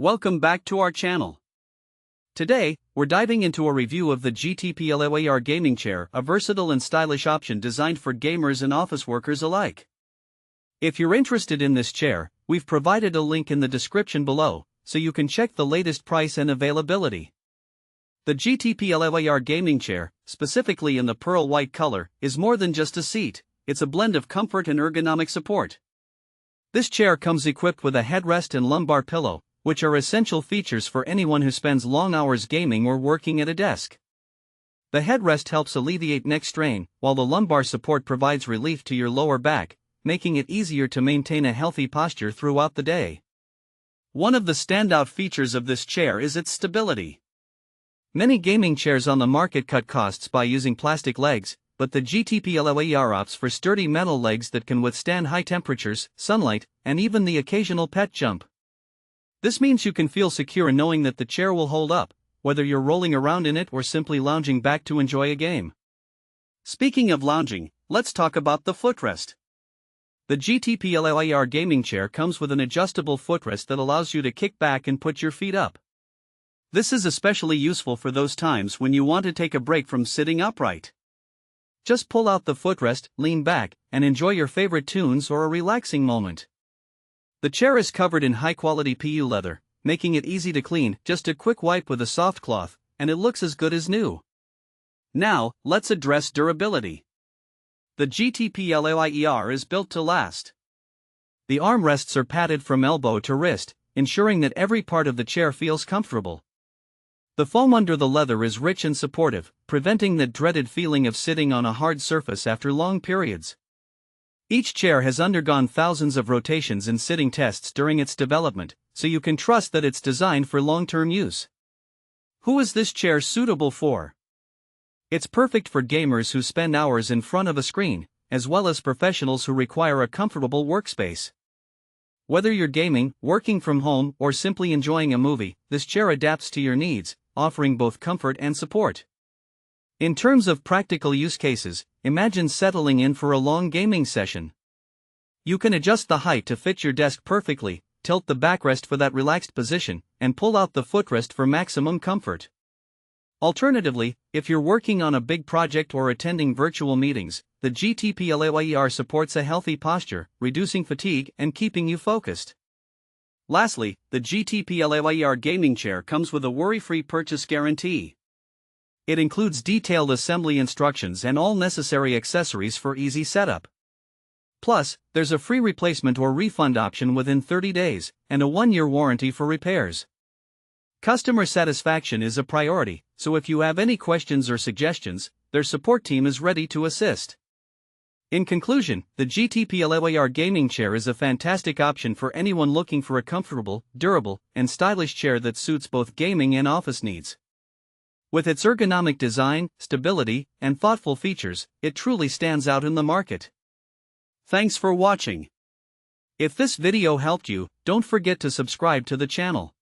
Welcome back to our channel. Today, we're diving into a review of the GTPLAYER Gaming Chair, a versatile and stylish option designed for gamers and office workers alike. If you're interested in this chair, we've provided a link in the description below, so you can check the latest price and availability. The GTPLAYER Gaming Chair, specifically in the pearl white color, is more than just a seat, it's a blend of comfort and ergonomic support. This chair comes equipped with a headrest and lumbar pillow, which are essential features for anyone who spends long hours gaming or working at a desk. The headrest helps alleviate neck strain, while the lumbar support provides relief to your lower back, making it easier to maintain a healthy posture throughout the day. One of the standout features of this chair is its stability. Many gaming chairs on the market cut costs by using plastic legs, but the GTPLAYER opts for sturdy metal legs that can withstand high temperatures, sunlight, and even the occasional pet jump. This means you can feel secure knowing that the chair will hold up, whether you're rolling around in it or simply lounging back to enjoy a game. Speaking of lounging, let's talk about the footrest. The GTPLAYER Gaming Chair comes with an adjustable footrest that allows you to kick back and put your feet up. This is especially useful for those times when you want to take a break from sitting upright. Just pull out the footrest, lean back, and enjoy your favorite tunes or a relaxing moment. The chair is covered in high-quality PU leather, making it easy to clean, just a quick wipe with a soft cloth, and it looks as good as new. Now, let's address durability. The GTPLAYER is built to last. The armrests are padded from elbow to wrist, ensuring that every part of the chair feels comfortable. The foam under the leather is rich and supportive, preventing the dreaded feeling of sitting on a hard surface after long periods. Each chair has undergone thousands of rotations and sitting tests during its development, so you can trust that it's designed for long-term use. Who is this chair suitable for? It's perfect for gamers who spend hours in front of a screen, as well as professionals who require a comfortable workspace. Whether you're gaming, working from home, or simply enjoying a movie, this chair adapts to your needs, offering both comfort and support. In terms of practical use cases, imagine settling in for a long gaming session. You can adjust the height to fit your desk perfectly, tilt the backrest for that relaxed position, and pull out the footrest for maximum comfort. Alternatively, if you're working on a big project or attending virtual meetings, the GTPLAYER supports a healthy posture, reducing fatigue and keeping you focused. Lastly, the GTPLAYER Gaming Chair comes with a worry-free purchase guarantee. It includes detailed assembly instructions and all necessary accessories for easy setup. Plus, there's a free replacement or refund option within 30 days, and a 1-year warranty for repairs. Customer satisfaction is a priority, so if you have any questions or suggestions, their support team is ready to assist. In conclusion, the GTPLAYER Gaming Chair is a fantastic option for anyone looking for a comfortable, durable, and stylish chair that suits both gaming and office needs. With its ergonomic design, stability, and thoughtful features, it truly stands out in the market. Thanks for watching. If this video helped you, don't forget to subscribe to the channel.